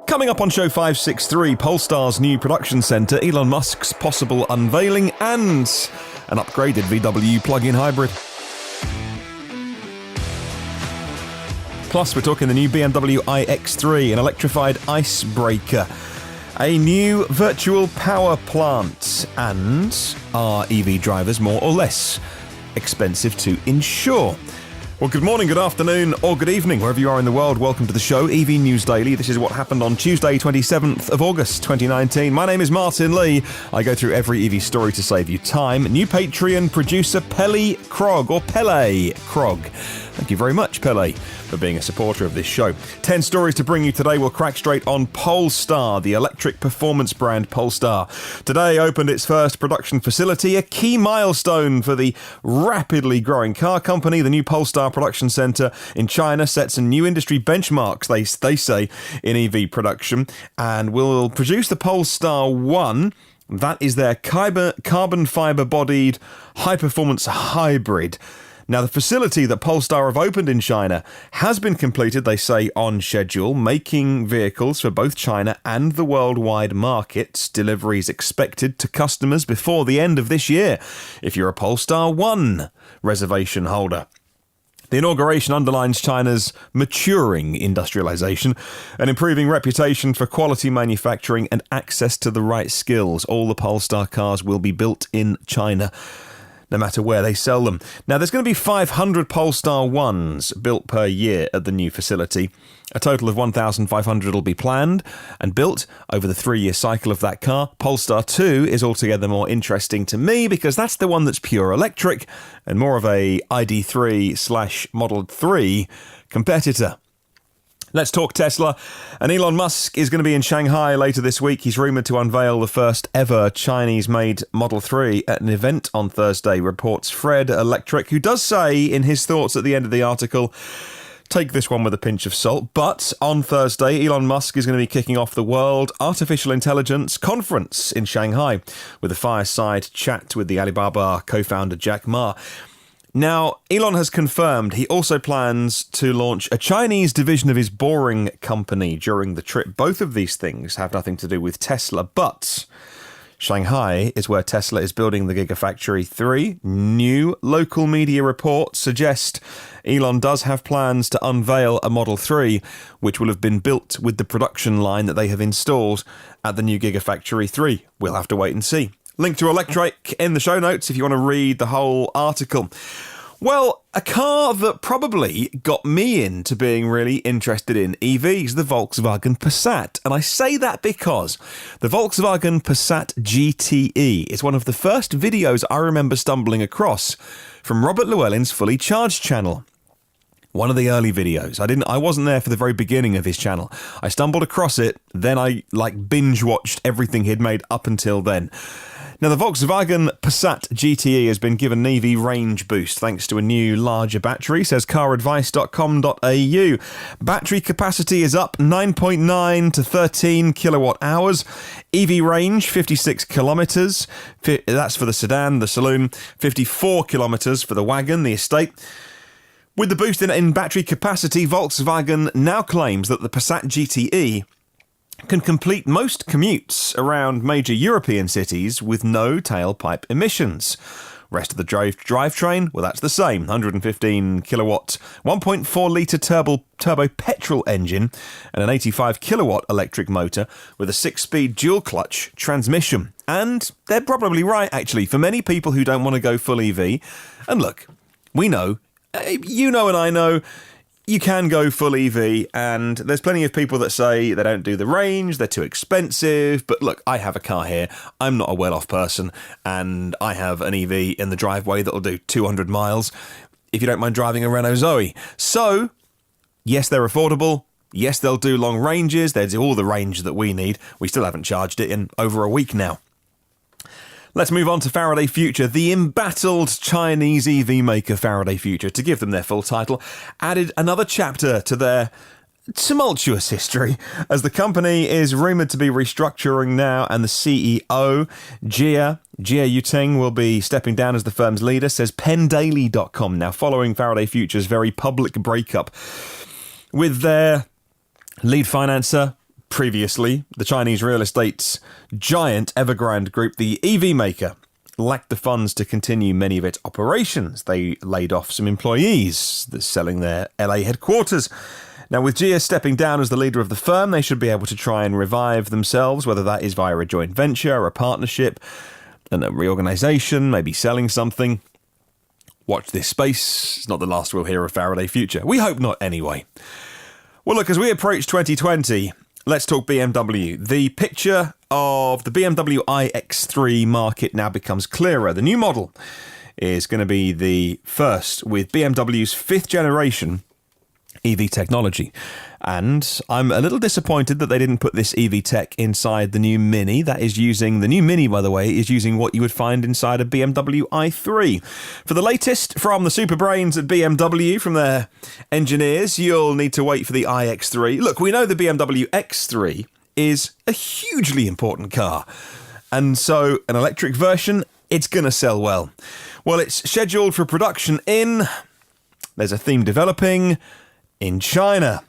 Coming up on show 563, Polestar's new production centre, Elon Musk's possible unveiling, and an upgraded VW plug-in hybrid. Plus, we're talking the new BMW iX3, an electrified icebreaker, a new virtual power plant, and are EV drivers more or less expensive to insure? Well, good morning, good afternoon, or good evening, wherever you are in the world. Welcome to the show, EV News Daily. This is what happened on Tuesday, 27th of August, 2019. My name is Martyn Lee. I go through every EV story to save you time. New Patreon producer Pele Krog. Thank you very much, Pele, for being a supporter of this show. 10 stories to bring you today. We'll crack straight on Polestar, the electric performance brand Polestar. Today opened its first production facility, a key milestone for the rapidly growing car company. The new Polestar Production Centre in China sets some new industry benchmarks, they say, in EV production, and will produce the Polestar 1. That is their carbon fibre-bodied high-performance hybrid. Now, the facility that Polestar have opened in China has been completed, they say, on schedule, making vehicles for both China and the worldwide markets. Deliveries expected to customers before the end of this year, if you're a Polestar 1 reservation holder. The inauguration underlines China's maturing industrialization, an improving reputation for quality manufacturing and access to the right skills. All the Polestar cars will be built in China, no matter where they sell them. Now, there's going to be 500 Polestar 1s built per year at the new facility. A total of 1,500 will be planned and built over the 3-year cycle of that car. Polestar 2 is altogether more interesting to me because that's the one that's pure electric and more of a ID3/Model 3 competitor. Let's talk Tesla. And Elon Musk is going to be in Shanghai later this week. He's rumoured to unveil the first ever Chinese-made Model 3 at an event on Thursday, reports Fred Electric, who does say in his thoughts at the end of the article, take this one with a pinch of salt. But on Thursday, Elon Musk is going to be kicking off the World Artificial Intelligence Conference in Shanghai with a fireside chat with the Alibaba co-founder Jack Ma. Now, Elon has confirmed he also plans to launch a Chinese division of his Boring company during the trip. Both of these things have nothing to do with Tesla, but Shanghai is where Tesla is building the Gigafactory 3. New local media reports suggest Elon does have plans to unveil a Model 3, which will have been built with the production line that they have installed at the new Gigafactory 3. We'll have to wait and see. Link to Electric in the show notes if you want to read the whole article. Well, a car that probably got me into being really interested in EVs, the Volkswagen Passat. And I say that because the Volkswagen Passat GTE is one of the first videos I remember stumbling across from Robert Llewellyn's Fully Charged channel. One of the early videos. I wasn't there for the very beginning of his channel. I stumbled across it, then I binge watched everything he'd made up until then. Now, the Volkswagen Passat GTE has been given an EV range boost thanks to a new, larger battery, says caradvice.com.au. Battery capacity is up 9.9 to 13 kilowatt hours. EV range, 56 kilometres. That's for the sedan, the saloon. 54 kilometres for the wagon, the estate. With the boost in battery capacity, Volkswagen now claims that the Passat GTE can complete most commutes around major European cities with no tailpipe emissions. Rest of the drivetrain, well, that's the same. 115 kilowatt, 1.4 litre turbo petrol engine and an 85 kilowatt electric motor with a 6-speed dual clutch transmission. And they're probably right, actually, for many people who don't want to go full EV. And look, we know, you know and I know, you can go full EV, and there's plenty of people that say they don't do the range, they're too expensive, but look, I have a car here, I'm not a well-off person, and I have an EV in the driveway that'll do 200 miles, if you don't mind driving a Renault Zoe. So, yes, they're affordable, yes, they'll do long ranges, they'll do all the range that we need. We still haven't charged it in over a week now. Let's move on to Faraday Future. The embattled Chinese EV maker Faraday Future, to give them their full title, added another chapter to their tumultuous history, as the company is rumoured to be restructuring now, and the CEO, Jia Yuteng, will be stepping down as the firm's leader, says PenDaily.com. Now, following Faraday Future's very public breakup with their lead financer, Previously, the Chinese real estate giant Evergrande Group, the EV maker, lacked the funds to continue many of its operations. They laid off some employees, selling their LA headquarters. Now, with Gia stepping down as the leader of the firm, they should be able to try and revive themselves, whether that is via a joint venture, a partnership, and a reorganisation, maybe selling something. Watch this space. It's not the last we'll hear of Faraday Future. We hope not, anyway. Well, look, as we approach 2020, let's talk BMW. The picture of the BMW iX3 market now becomes clearer. The new model is going to be the first with BMW's fifth generation EV technology. And I'm a little disappointed that they didn't put this EV tech inside the new Mini. The new Mini, by the way, is using what you would find inside a BMW i3. For the latest from the super brains at BMW, from their engineers, you'll need to wait for the iX3. Look, we know the BMW X3 is a hugely important car. And so an electric version, it's going to sell well. Well, it's scheduled for production there's a theme developing in China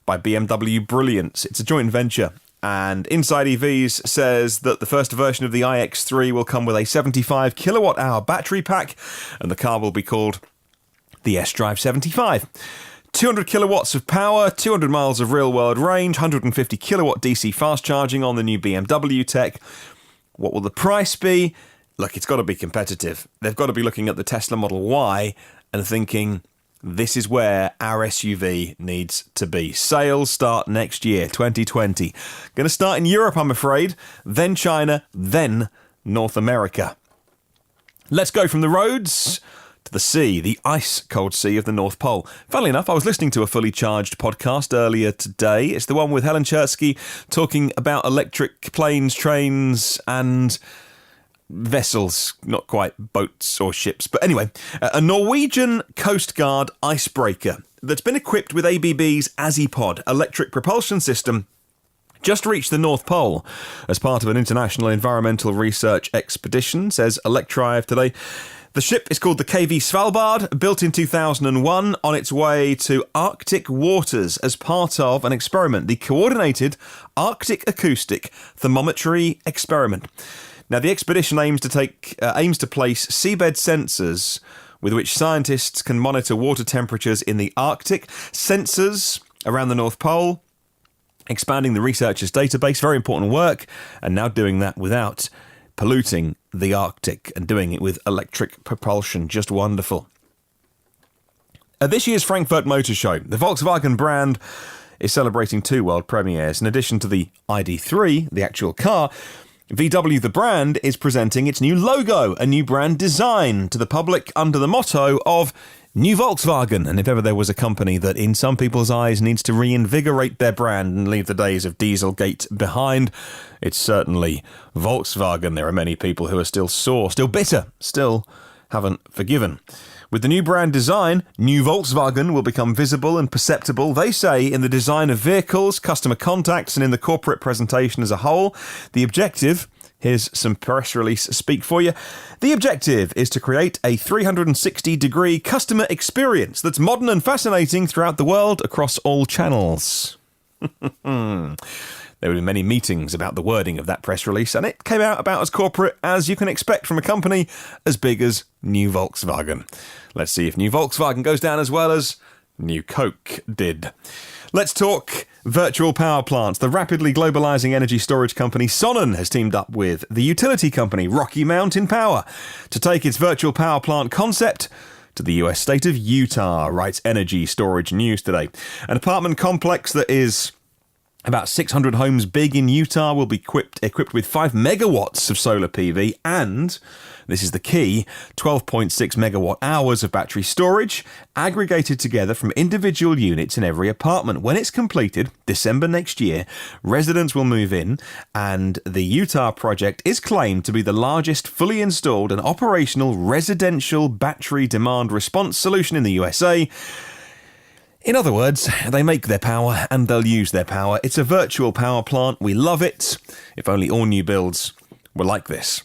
by BMW Brilliance. It's a joint venture. And Inside EVs says that the first version of the iX3 will come with a 75 kilowatt hour battery pack, and the car will be called the S-Drive 75. 200 kilowatts of power, 200 miles of real-world range, 150 kilowatt DC fast charging on the new BMW tech. What will the price be? Look, it's got to be competitive. They've got to be looking at the Tesla Model Y and thinking, this is where our SUV needs to be. Sales start next year, 2020. Going to start in Europe, I'm afraid, then China, then North America. Let's go from the roads to the sea, the ice-cold sea of the North Pole. Funnily enough, I was listening to a fully charged podcast earlier today. It's the one with Helen Chertsky talking about electric planes, trains, and vessels, not quite boats or ships. But anyway, a Norwegian Coast Guard icebreaker that's been equipped with ABB's Azipod electric propulsion system just reached the North Pole as part of an international environmental research expedition, says Electrive today. The ship is called the KV Svalbard, built in 2001, on its way to Arctic waters as part of an experiment, the Coordinated Arctic Acoustic Thermometry Experiment. Now, the expedition aims to place seabed sensors with which scientists can monitor water temperatures in the Arctic, sensors around the North Pole, expanding the researchers' database. Very important work, and now doing that without polluting the Arctic and doing it with electric propulsion. Just wonderful. At this year's Frankfurt Motor Show, the Volkswagen brand is celebrating 2 world premieres. In addition to the ID3, the actual car, VW, the brand, is presenting its new logo, a new brand design to the public under the motto of New Volkswagen. And if ever there was a company that in some people's eyes needs to reinvigorate their brand and leave the days of Dieselgate behind, it's certainly Volkswagen. There are many people who are still sore, still bitter, still haven't forgiven. With the new brand design, New Volkswagen will become visible and perceptible, they say, in the design of vehicles, customer contacts, and in the corporate presentation as a whole. The objective, here's some press release speak for you. The objective is to create a 360-degree customer experience that's modern and fascinating throughout the world across all channels. There were many meetings about the wording of that press release, and it came out about as corporate as you can expect from a company as big as New Volkswagen. Let's see if New Volkswagen goes down as well as New Coke did. Let's talk virtual power plants. The rapidly globalizing energy storage company Sonnen has teamed up with the utility company Rocky Mountain Power to take its virtual power plant concept to the US state of Utah, writes Energy Storage News today. An apartment complex that is about 600 homes big in Utah will be equipped with 5 megawatts of solar PV and, this is the key, 12.6 megawatt hours of battery storage aggregated together from individual units in every apartment. When it's completed, December next year, residents will move in, and the Utah project is claimed to be the largest fully installed and operational residential battery demand response solution in the USA. In other words, they make their power and they'll use their power. It's a virtual power plant. We love it. If only all new builds were like this.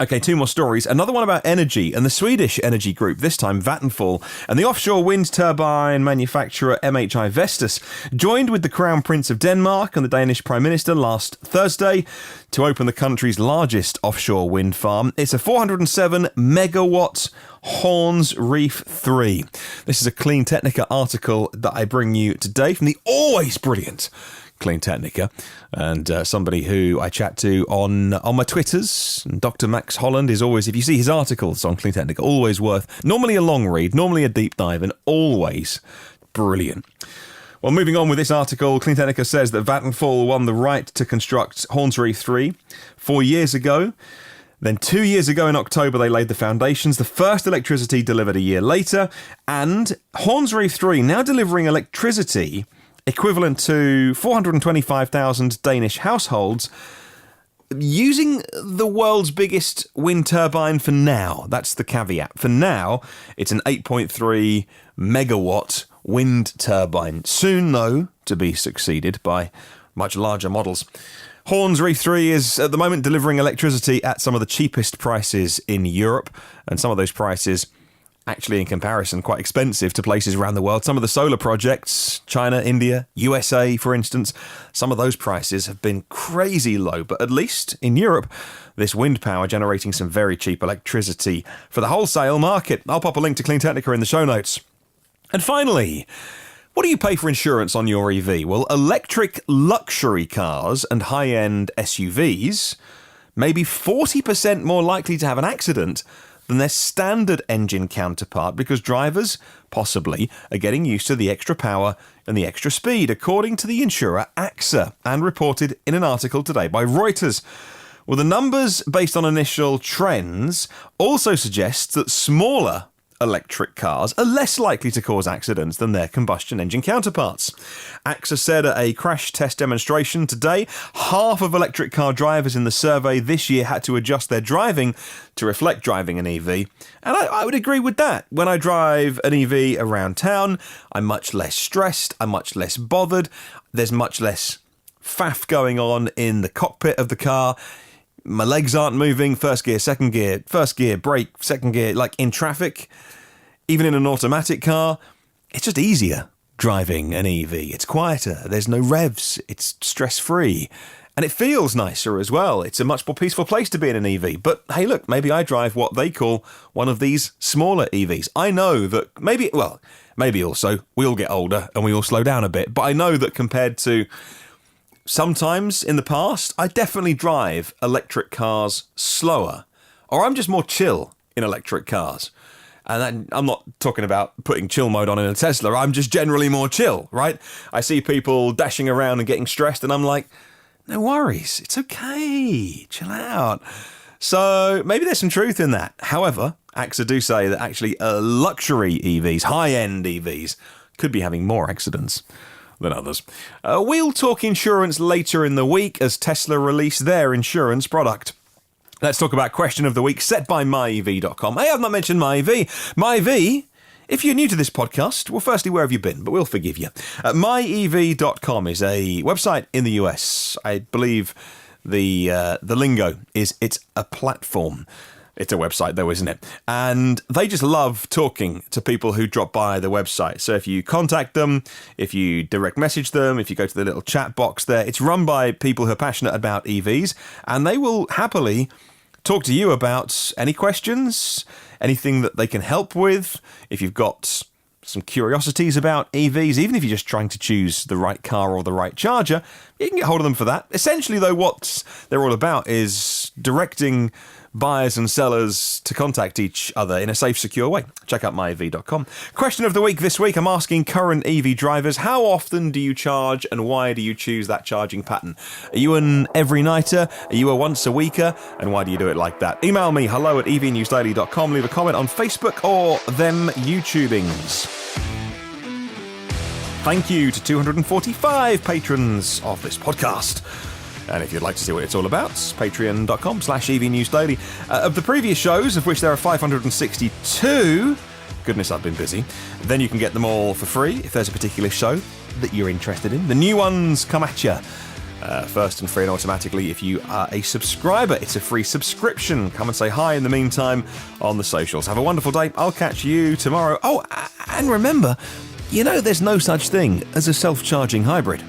Okay, two more stories. Another one about energy and the Swedish energy group, this time Vattenfall, and the offshore wind turbine manufacturer MHI Vestas joined with the Crown Prince of Denmark and the Danish Prime Minister last Thursday to open the country's largest offshore wind farm. It's a 407 megawatt Horns Reef 3. This is a Clean Technica article that I bring you today from the always brilliant Clean Technica, and somebody who I chat to on my Twitters. Dr. Max Holland is always, if you see his articles on Clean Technica, always worth, normally a long read, normally a deep dive, and always brilliant. Well, moving on with this article, Clean Technica says that Vattenfall won the right to construct Horns Reef 3 4 years ago. Then 2 years ago in October, they laid the foundations. The first electricity delivered a year later. And Horns Reef 3 now delivering electricity equivalent to 425,000 Danish households using the world's biggest wind turbine for now. That's the caveat. For now, it's an 8.3 megawatt wind turbine. Soon, though, to be succeeded by much larger models. Horns Reef 3 is at the moment delivering electricity at some of the cheapest prices in Europe, and some of those prices actually in comparison quite expensive to places around the world. Some of the solar projects, China, India, USA, for instance, some of those prices have been crazy low, but at least in Europe, this wind power generating some very cheap electricity for the wholesale market. I'll pop a link to Clean Technica in the show notes. And finally, what do you pay for insurance on your EV? Well, electric luxury cars and high-end SUVs may be 40% more likely to have an accident than their standard engine counterpart because drivers, possibly, are getting used to the extra power and the extra speed, according to the insurer AXA, and reported in an article today by Reuters. Well, the numbers based on initial trends also suggest that smaller electric cars are less likely to cause accidents than their combustion engine counterparts. AXA said at a crash test demonstration today, half of electric car drivers in the survey this year had to adjust their driving to reflect driving an EV. And I would agree with that. When I drive an EV around town, I'm much less stressed, I'm much less bothered, there's much less faff going on in the cockpit of the car. My legs aren't moving, first gear, brake, second gear, like in traffic, even in an automatic car. It's just easier driving an EV. It's quieter, there's no revs, it's stress-free, and it feels nicer as well. It's a much more peaceful place to be in an EV. But hey, look, maybe I drive what they call one of these smaller EVs. I know that maybe also we all get older and we all slow down a bit, but I know that compared to sometimes in the past, I definitely drive electric cars slower, or I'm just more chill in electric cars. And I'm not talking about putting chill mode on in a Tesla. I'm just generally more chill, right? I see people dashing around and getting stressed, and I'm like, no worries, it's okay, chill out. So maybe there's some truth in that. However, AXA do say that actually luxury EVs, high-end EVs, could be having more accidents than others. We'll talk insurance later in the week as Tesla release their insurance product. Let's talk about question of the week set by myev.com. Hey, I've not mentioned MyEV. MyEV, if you're new to this podcast, well, firstly, where have you been? But we'll forgive you. Myev.com is a website in the US. I believe the lingo is it's a platform. It's a website, though, isn't it? And they just love talking to people who drop by the website. So if you contact them, if you direct message them, if you go to the little chat box there, it's run by people who are passionate about EVs, and they will happily talk to you about any questions, anything that they can help with. If you've got some curiosities about EVs, even if you're just trying to choose the right car or the right charger, you can get hold of them for that. Essentially, though, what they're all about is directing buyers and sellers to contact each other in a safe, secure way. Check out myev.com. Question of the week this week, I'm asking current EV drivers, how often do you charge and why do you choose that charging pattern? Are you an every-nighter? Are you a once-a-weeker? And why do you do it like that? Email me, hello@evnewsdaily.com. Leave a comment on Facebook or them YouTubings. Thank you to 245 patrons of this podcast. And if you'd like to see what it's all about, patreon.com/evnewsdaily. Of the previous shows, of which there are 562, goodness, I've been busy, then you can get them all for free if there's a particular show that you're interested in. The new ones come at you first and free and automatically if you are a subscriber. It's a free subscription. Come and say hi in the meantime on the socials. Have a wonderful day. I'll catch you tomorrow. Oh, and remember, there's no such thing as a self-charging hybrid.